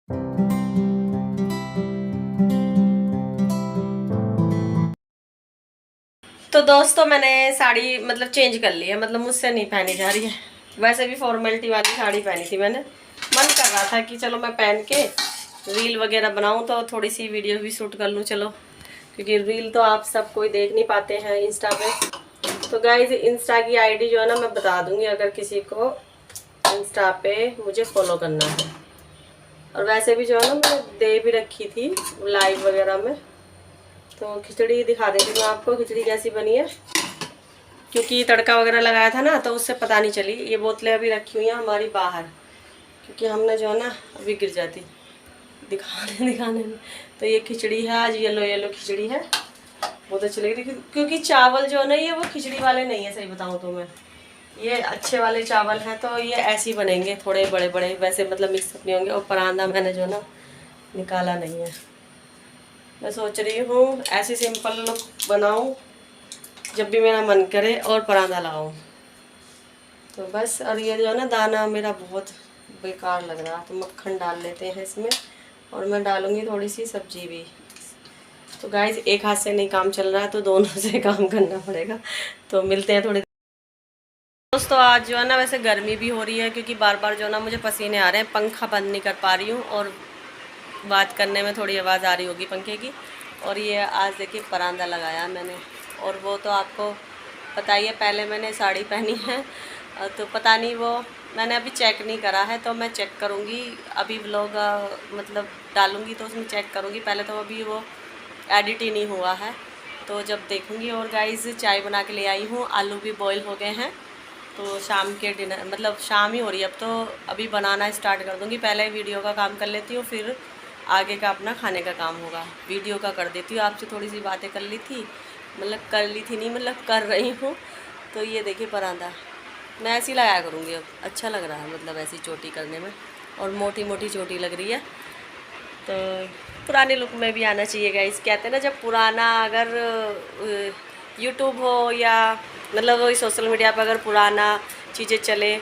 तो दोस्तों मैंने साड़ी मतलब चेंज कर ली है, मतलब मुझसे नहीं पहनी जा रही है। वैसे भी फॉर्मेलिटी वाली साड़ी पहनी थी मैंने, मन कर रहा था कि चलो मैं पहन के रील वगैरह बनाऊं तो थोड़ी सी वीडियो भी शूट कर लूं चलो, क्योंकि रील तो आप सब कोई देख नहीं पाते हैं इंस्टा पे। तो गाइज इंस्टा की आईडी जो है ना मैं बता दूंगी, अगर किसी को इंस्टा पे मुझे फॉलो करना है। और वैसे भी जो है ना मैंने दे भी रखी थी लाइव वगैरह में। तो खिचड़ी दिखा देती हूँ आपको, खिचड़ी कैसी बनी है, क्योंकि तड़का वगैरह लगाया था ना तो उससे पता नहीं चली। ये बोतलें अभी रखी हुई हैं हमारी बाहर, क्योंकि हमने जो है ना अभी गिर जाती दिखाने में। तो ये खिचड़ी है, आज येलो येलो खिचड़ी है, बहुत अच्छी लग रही है। क्योंकि चावल जो है ना ये वो खिचड़ी वाले नहीं है, सही बताऊँ तो मैं, ये अच्छे वाले चावल हैं तो ये ऐसे ही बनेंगे, थोड़े बड़े बड़े वैसे मतलब मिक्स नहीं होंगे। और परांदा मैंने जो ना निकाला नहीं है, मैं सोच रही हूँ ऐसे सिंपल लुक बनाऊँ जब भी मेरा मन करे और परांदा लाऊं। तो बस, और ये जो है ना दाना मेरा बहुत बेकार लग रहा, तो मक्खन डाल लेते हैं इसमें, और मैं डालूंगी थोड़ी सी सब्जी भी। तो गाइस एक हाथ से नहीं काम चल रहा है तो दोनों से काम करना पड़ेगा। तो मिलते हैं थोड़ी दोस्तों। आज जो है ना वैसे गर्मी भी हो रही है, क्योंकि बार बार जो है ना मुझे पसीने आ रहे हैं, पंखा बंद नहीं कर पा रही हूँ और बात करने में थोड़ी आवाज़ आ रही होगी पंखे की। और ये आज देखिए परांदा लगाया मैंने, और वो तो आपको पता ही है, पहले मैंने साड़ी पहनी है तो पता नहीं वो मैंने अभी चेक नहीं करा है, तो मैं चेक करूँगी अभी व्लॉग मतलब डालूँगी तो उसमें चेक करूँगी। पहले तो अभी वो एडिट ही नहीं हुआ है, तो जब देखूँगी। और गाइस चाय बना के ले आई हूँ, आलू भी बॉईल हो गए हैं, तो शाम के डिनर मतलब शाम ही हो रही है अब, तो अभी बनाना स्टार्ट कर दूँगी। पहले वीडियो का काम कर लेती हूँ, फिर आगे का अपना खाने का काम होगा। वीडियो का कर देती हूँ, आपसे थोड़ी सी बातें कर ली थी, मतलब कर ली थी नहीं मतलब कर रही हूँ। तो ये देखिए परांदा मैं ऐसी लगाया करूँगी, अब अच्छा लग रहा है, मतलब ऐसी चोटी करने में, और मोटी मोटी चोटी लग रही है। तो पुराने लुक में भी आना चाहिए गाइस। कहते हैं ना, जब पुराना अगर यूट्यूब हो या मतलब वही सोशल मीडिया पर अगर पुराना चीज़ें चले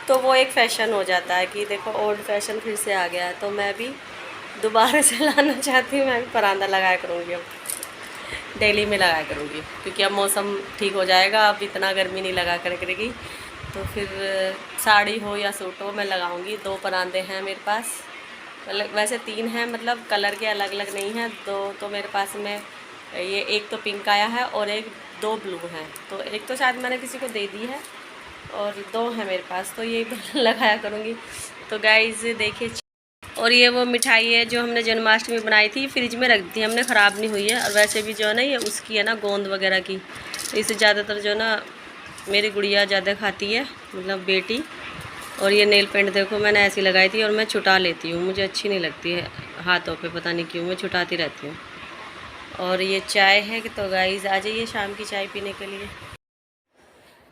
तो वो एक फ़ैशन हो जाता है कि देखो ओल्ड फैशन फिर से आ गया है। तो मैं भी दोबारा से लाना चाहती हूँ, मैं भी परांदा लगाया करूँगी, अब डेली में लगाया करूँगी, क्योंकि अब मौसम ठीक हो जाएगा, अब इतना गर्मी नहीं लगा करेगी। तो फिर साड़ी हो या सूट हो मैं लगाऊँगी। 2 परांदे हैं मेरे पास, मतलब वैसे 3 हैं, मतलब कलर के अलग अलग नहीं हैं। 2 तो मेरे पास में, ये एक तो पिंक आया है और एक 2 ब्लू हैं, तो एक तो शायद मैंने किसी को दे दी है और 2 हैं मेरे पास, तो ये लगाया करूँगी। तो गाइस देखिए, और ये वो मिठाई है जो हमने जन्माष्टमी बनाई थी, फ्रिज में रख दी हमने, ख़राब नहीं हुई है। और वैसे भी जो है ना ये उसकी है ना गोंद वगैरह की, तो इसे ज़्यादातर जो है ना मेरी गुड़िया ज़्यादा खाती है, मतलब बेटी। और ये नेल पेंट देखो मैंने ऐसी लगाई थी, और मैं छुटा लेती हूँ, मुझे अच्छी नहीं लगती है हाथों पे, पता नहीं क्यों मैं छुटाती रहती हूँ। और ये चाय है कि, तो गाइस आ जाइए शाम की चाय पीने के लिए।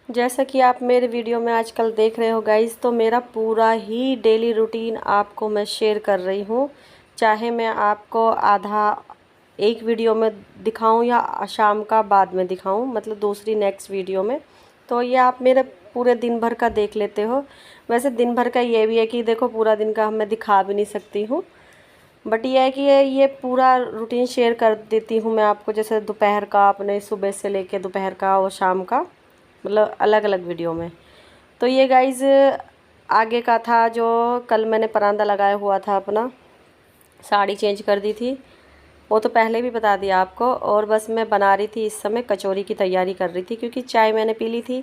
जैसा कि आप मेरे वीडियो में आजकल देख रहे हो गाइस, तो मेरा पूरा ही डेली रूटीन आपको मैं शेयर कर रही हूँ, चाहे मैं आपको आधा एक वीडियो में दिखाऊं या शाम का बाद में दिखाऊं, मतलब दूसरी नेक्स्ट वीडियो में। तो ये आप मेरे पूरे दिन भर का देख लेते हो। वैसे दिन भर का ये भी है कि देखो पूरा दिन का मैं दिखा भी नहीं सकती हूँ, बट ये है कि ये पूरा रूटीन शेयर कर देती हूँ मैं आपको, जैसे दोपहर का, अपने सुबह से लेके दोपहर का और शाम का, मतलब अलग अलग वीडियो में। तो ये गाइज़ आगे का था, जो कल मैंने परांदा लगाया हुआ था अपना, साड़ी चेंज कर दी थी, वो तो पहले भी बता दिया आपको। और बस मैं बना रही थी इस समय, कचौरी की तैयारी कर रही थी, क्योंकि चाय मैंने पी ली थी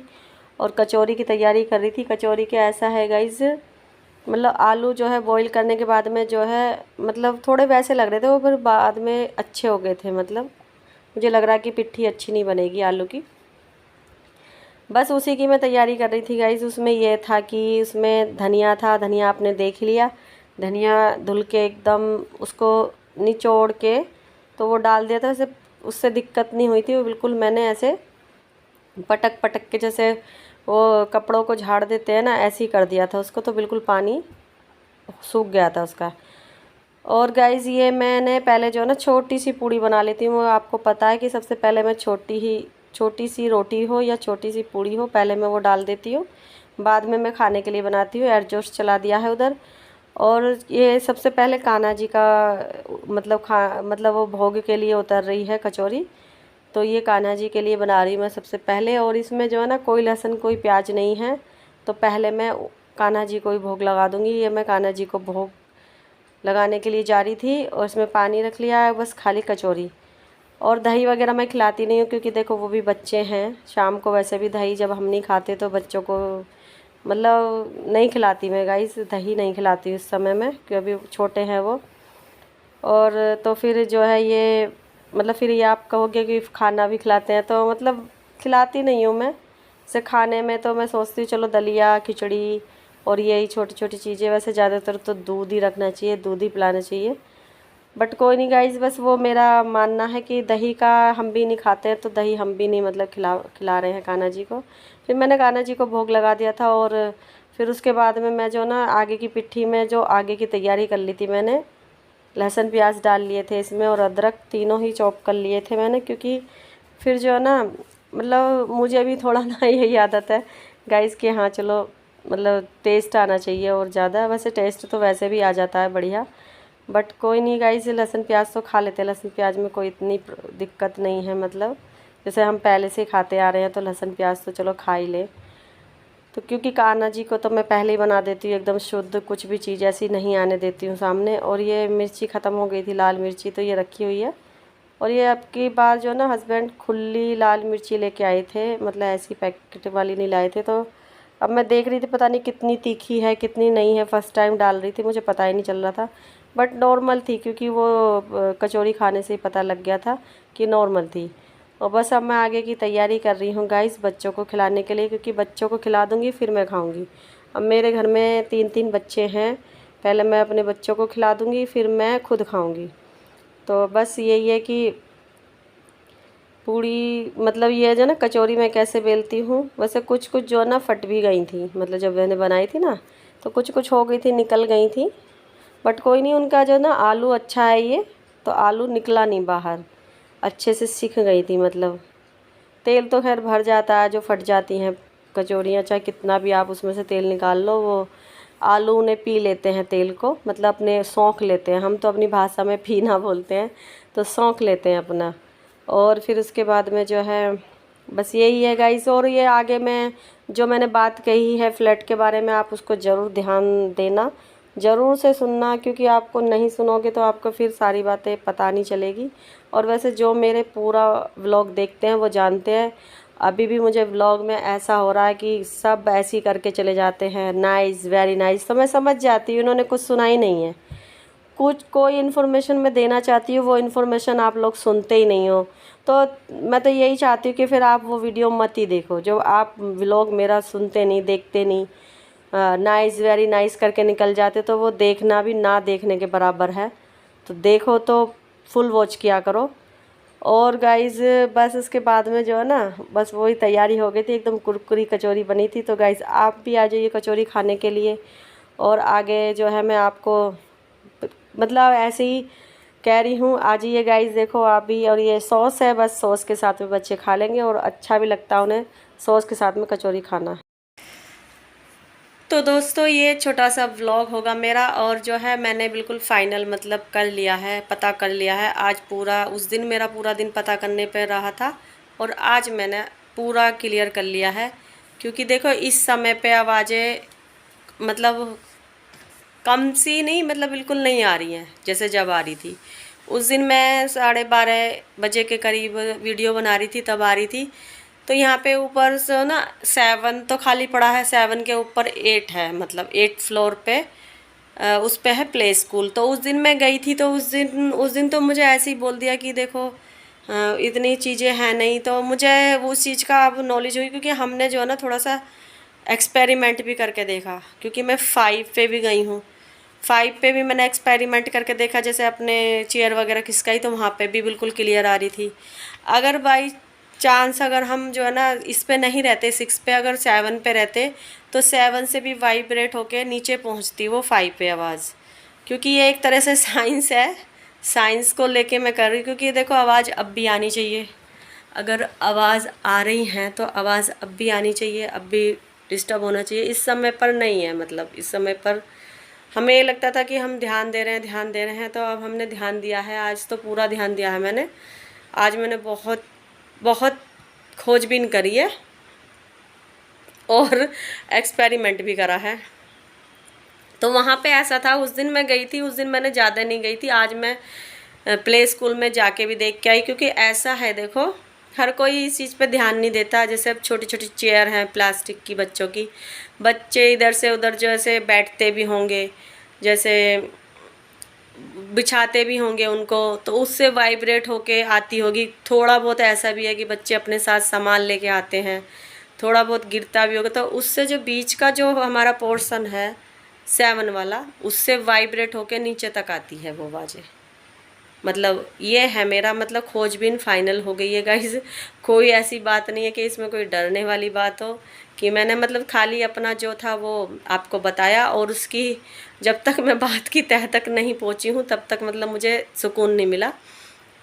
और कचौरी की तैयारी कर रही थी। कचौरी के ऐसा है गाइज़, मतलब आलू जो है बॉईल करने के बाद में जो है, मतलब थोड़े वैसे लग रहे थे वो, फिर बाद में अच्छे हो गए थे। मतलब मुझे लग रहा है कि पिट्ठी अच्छी नहीं बनेगी आलू की। बस उसी की मैं तैयारी कर रही थी गाइस। उसमें ये था कि उसमें धनिया था, धनिया आपने देख लिया, धनिया धुल के एकदम उसको निचोड़ के तो वो डाल दिया था। वैसे उससे दिक्कत नहीं हुई थी, वो बिल्कुल मैंने ऐसे पटक पटक के, जैसे वो कपड़ों को झाड़ देते हैं ना, ऐसे ही कर दिया था उसको, तो बिल्कुल पानी सूख गया था उसका। और गाइज़ ये मैंने पहले जो है ना छोटी सी पूड़ी बना लेती हूँ। आपको पता है कि सबसे पहले मैं छोटी सी रोटी हो या छोटी सी पूड़ी हो, पहले मैं वो डाल देती हूँ, बाद में मैं खाने के लिए बनाती हूँ। एडजस्ट चला दिया है उधर, और ये सबसे पहले कान्हा जी का मतलब वो भोग के लिए उतर रही है कचौरी। तो ये कान्हा जी के लिए बना रही हूँ मैं सबसे पहले। और इसमें जो है ना कोई लहसुन कोई प्याज नहीं है, तो पहले मैं कान्हा जी को ही भोग लगा दूँगी। ये मैं कान्हा जी को भोग लगाने के लिए जा रही थी और इसमें पानी रख लिया है, बस खाली कचौरी। और दही वगैरह मैं खिलाती नहीं हूँ, क्योंकि देखो वो भी बच्चे हैं, शाम को वैसे भी दही जब हम नहीं खाते तो बच्चों को मतलब नहीं खिलाती मैं गाइस, दही नहीं खिलाती उस समय में, क्योंकि अभी छोटे हैं वो। और तो फिर जो है ये मतलब फिर ये आप कहोगे कि खाना भी खिलाते हैं, तो मतलब खिलाती नहीं हूँ मैं। से खाने में तो मैं सोचती हूँ चलो दलिया खिचड़ी और यही छोटी छोटी चीज़ें, वैसे ज़्यादातर तो दूध ही रखना चाहिए, दूध ही पिलाना चाहिए। बट कोई नहीं गाइस, बस वो मेरा मानना है कि दही का हम भी नहीं खाते हैं, तो दही हम भी नहीं मतलब खिला रहे हैं कान्हा जी को। फिर मैंने कान्हा जी को भोग लगा दिया था। और फिर उसके बाद में मैं जो ना आगे की पिट्ठी में जो आगे की तैयारी कर ली थी मैंने, लहसुन प्याज डाल लिए थे इसमें और अदरक तीनों ही चॉप कर लिए थे मैंने, क्योंकि फिर जो है ना मतलब मुझे भी थोड़ा ना यही आदत है गाइस कि हाँ चलो मतलब टेस्ट आना चाहिए और ज़्यादा, वैसे टेस्ट तो वैसे भी आ जाता है बढ़िया। बट कोई नहीं गाइस, लहसुन प्याज तो खा लेते हैं, लहसुन प्याज में कोई इतनी दिक्कत नहीं है। मतलब जैसे हम पहले से खाते आ रहे हैं तो लहसुन प्याज तो चलो खा ही ले। तो क्योंकि कान्हा जी को तो मैं पहले ही बना देती हूँ एकदम शुद्ध, कुछ भी चीज़ ऐसी नहीं आने देती हूँ सामने। और ये मिर्ची ख़त्म हो गई थी, लाल मिर्ची, तो ये रखी हुई है। और ये अब की बार जो ना हस्बैंड खुली लाल मिर्ची लेके आए थे, मतलब ऐसी पैकेट वाली नहीं लाए थे। तो अब मैं देख रही थी पता नहीं कितनी तीखी है कितनी नहीं है, फ़र्स्ट टाइम डाल रही थी, मुझे पता ही नहीं चल रहा था। बट नॉर्मल थी, क्योंकि वो कचौरी खाने से ही पता लग गया था कि नॉर्मल थी। और बस अब मैं आगे की तैयारी कर रही हूँ गाइस बच्चों को खिलाने के लिए, क्योंकि बच्चों को खिला दूँगी फिर मैं खाऊँगी। अब मेरे घर में 3-3 बच्चे हैं, पहले मैं अपने बच्चों को खिला दूँगी फिर मैं खुद खाऊँगी। तो बस यही है कि पूड़ी मतलब ये जो ना कचौरी मैं कैसे बेलती हूँ, वैसे कुछ कुछ जो ना फट भी गई थी, मतलब जब मैंने बनाई थी ना तो कुछ कुछ हो गई थी, निकल गई थी। बट कोई नहीं, उनका जो ना आलू अच्छा है ये, तो आलू निकला नहीं बाहर, अच्छे से सिक गई थी। मतलब तेल तो खैर भर जाता है, जो फट जाती हैं कचौरियाँ, चाहे कितना भी आप उसमें से तेल निकाल लो, वो आलू उन्हें पी लेते हैं तेल को, मतलब अपने सौंख लेते हैं, हम तो अपनी भाषा में पीना बोलते हैं, तो सौंख लेते हैं अपना। और फिर उसके बाद में जो है बस यही है गाइस। और ये आगे मैं जो मैंने बात कही है फ्लैट के बारे में, आप उसको ज़रूर ध्यान देना, ज़रूर से सुनना, क्योंकि आपको नहीं सुनोगे तो आपको फिर सारी बातें पता नहीं चलेगी। और वैसे जो मेरे पूरा व्लॉग देखते हैं वो जानते हैं, अभी भी मुझे व्लॉग में ऐसा हो रहा है कि सब ऐसे ही करके चले जाते हैं, नाइस वेरी नाइस, तो मैं समझ जाती हूँ उन्होंने कुछ सुना ही नहीं है। कुछ कोई इन्फॉर्मेशन मैं देना चाहती हूँ, वो इन्फॉर्मेशन आप लोग सुनते ही नहीं हो। तो मैं तो यही चाहती हूँ कि फिर आप वो वीडियो मत ही देखो, जो आप व्लॉग मेरा सुनते नहीं देखते नहीं, नाइस वेरी नाइस करके निकल जाते, तो वो देखना भी ना देखने के बराबर है। तो देखो तो फुल वॉच किया करो। और गाइज़ बस उसके बाद में जो है ना बस वही तैयारी हो गई थी, एकदम कुरकुरी कचौरी बनी थी। तो गाइज़ आप भी आ जाइए कचौरी खाने के लिए। और आगे जो है मैं आपको मतलब ऐसे ही कह रही हूँ, आ जाइए गाइज़, देखो आप भी। और ये सॉस है, बस सॉस के साथ में बच्चे खा लेंगे और अच्छा भी लगता है उन्हें सॉस के साथ में कचौरी खाना। तो दोस्तों ये छोटा सा व्लॉग होगा मेरा, और जो है मैंने बिल्कुल फाइनल मतलब कर लिया है, पता कर लिया है। आज पूरा उस दिन मेरा पूरा दिन पता करने पे रहा था, और आज मैंने पूरा क्लियर कर लिया है। क्योंकि देखो इस समय पे आवाज़ें मतलब कम सी नहीं, मतलब बिल्कुल नहीं आ रही हैं जैसे जब आ रही थी। उस दिन मैं 12:30 बजे के करीब वीडियो बना रही थी, तब आ रही थी। तो यहाँ पे ऊपर से ना 7 तो खाली पड़ा है, 7 के ऊपर 8 है, मतलब 8 फ्लोर पे उस पे है प्ले स्कूल। तो उस दिन मैं गई थी, तो उस दिन तो मुझे ऐसे ही बोल दिया कि देखो इतनी चीज़ें हैं नहीं। तो मुझे उस चीज़ का अब नॉलेज हुई, क्योंकि हमने जो है ना थोड़ा सा एक्सपेरिमेंट भी करके देखा, क्योंकि मैं 5 पे भी गई हूँ। 5 पे भी मैंने एक्सपेरिमेंट करके देखा, जैसे अपने चेयर वगैरह खिसकाई तो वहाँ पे भी बिल्कुल क्लियर आ रही थी। अगर बाई चांस अगर हम जो है ना इस पे नहीं रहते 6 पे, अगर 7 पे रहते, तो 7 से भी वाइब्रेट होके नीचे पहुँचती वो 5 पे आवाज़। क्योंकि ये एक तरह से साइंस है, साइंस को लेके मैं कर रही हूँ। क्योंकि देखो आवाज़ अब भी आनी चाहिए, अगर आवाज़ आ रही हैं तो आवाज़ अब भी आनी चाहिए, अब भी डिस्टर्ब होना चाहिए। इस समय पर नहीं है, मतलब इस समय पर हमें ये लगता था कि हम ध्यान दे रहे हैं, तो अब हमने ध्यान दिया है। आज तो पूरा ध्यान दिया है मैंने। आज मैंने बहुत बहुत खोजबीन करी है और एक्सपेरिमेंट भी करा है। तो वहाँ पे ऐसा था, उस दिन मैं गई थी, उस दिन मैंने ज़्यादा नहीं गई थी, आज मैं प्ले स्कूल में जाके भी देख के आई। क्योंकि ऐसा है, देखो हर कोई इस चीज़ पे ध्यान नहीं देता। जैसे अब छोटी छोटी चेयर हैं प्लास्टिक की बच्चों की, बच्चे इधर से उधर जैसे बैठते भी होंगे, जैसे बिछाते भी होंगे उनको, तो उससे वाइब्रेट होके आती होगी। थोड़ा बहुत ऐसा भी है कि बच्चे अपने साथ सामान लेके आते हैं, थोड़ा बहुत गिरता भी होगा, तो उससे जो बीच का जो हमारा पोर्शन है 7 वाला, उससे वाइब्रेट होके नीचे तक आती है वो आवाज़ें। मतलब ये है मेरा, मतलब खोजबीन फाइनल हो गई है गाइस। कोई ऐसी बात नहीं है कि इसमें कोई डरने वाली बात हो, कि मैंने मतलब खाली अपना जो था वो आपको बताया, और उसकी जब तक मैं बात की तह तक नहीं पहुंची हूँ तब तक मतलब मुझे सुकून नहीं मिला।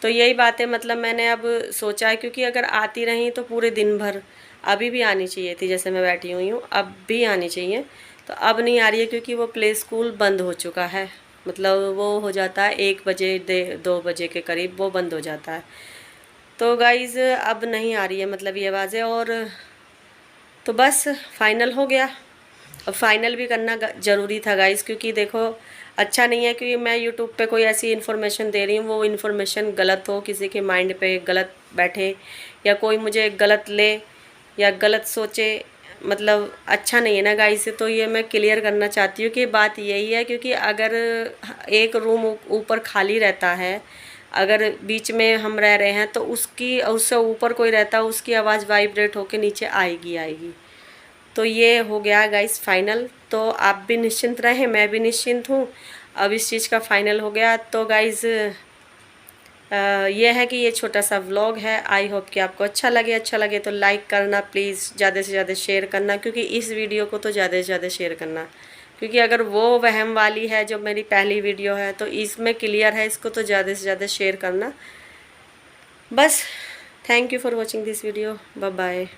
तो यही बात है, मतलब मैंने अब सोचा है, क्योंकि अगर आती रही तो पूरे दिन भर, अभी भी आनी चाहिए थी, जैसे मैं बैठी हुई हूँ अब भी आनी चाहिए, तो अब नहीं आ रही है क्योंकि वो प्ले स्कूल बंद हो चुका है। मतलब वो हो जाता है 1 बजे 2 बजे के करीब वो बंद हो जाता है। तो गाइज़ अब नहीं आ रही है मतलब ये आवाज़ें, और तो बस फाइनल हो गया। अब फाइनल भी करना ज़रूरी था गाइज़, क्योंकि देखो अच्छा नहीं है कि मैं यूट्यूब पे कोई ऐसी इन्फॉर्मेशन दे रही हूँ, वो इन्फॉर्मेशन गलत हो, किसी के माइंड पे गलत बैठे, या कोई मुझे गलत ले या गलत सोचे, मतलब अच्छा नहीं है ना गाइस। तो ये मैं क्लियर करना चाहती हूँ कि बात यही है, क्योंकि अगर एक रूम ऊपर खाली रहता है, अगर बीच में हम रह रहे हैं, तो उससे ऊपर कोई रहता है, उसकी आवाज़ वाइब्रेट होके नीचे आएगी। तो ये हो गया गाइस फाइनल। तो आप भी निश्चिंत रहें, मैं भी निश्चिंत हूँ। अब इस चीज़ का फाइनल हो गया। तो गाइस ये है कि ये छोटा सा व्लॉग है। आई होप कि आपको अच्छा लगे तो लाइक करना प्लीज़, ज़्यादा से ज़्यादा शेयर करना, क्योंकि इस वीडियो को तो ज़्यादा से ज़्यादा शेयर करना, क्योंकि अगर वो वहम वाली है जो मेरी पहली वीडियो है तो इसमें क्लियर है, इसको तो ज़्यादा से ज़्यादा शेयर करना। बस thank you for watching this video, bye bye.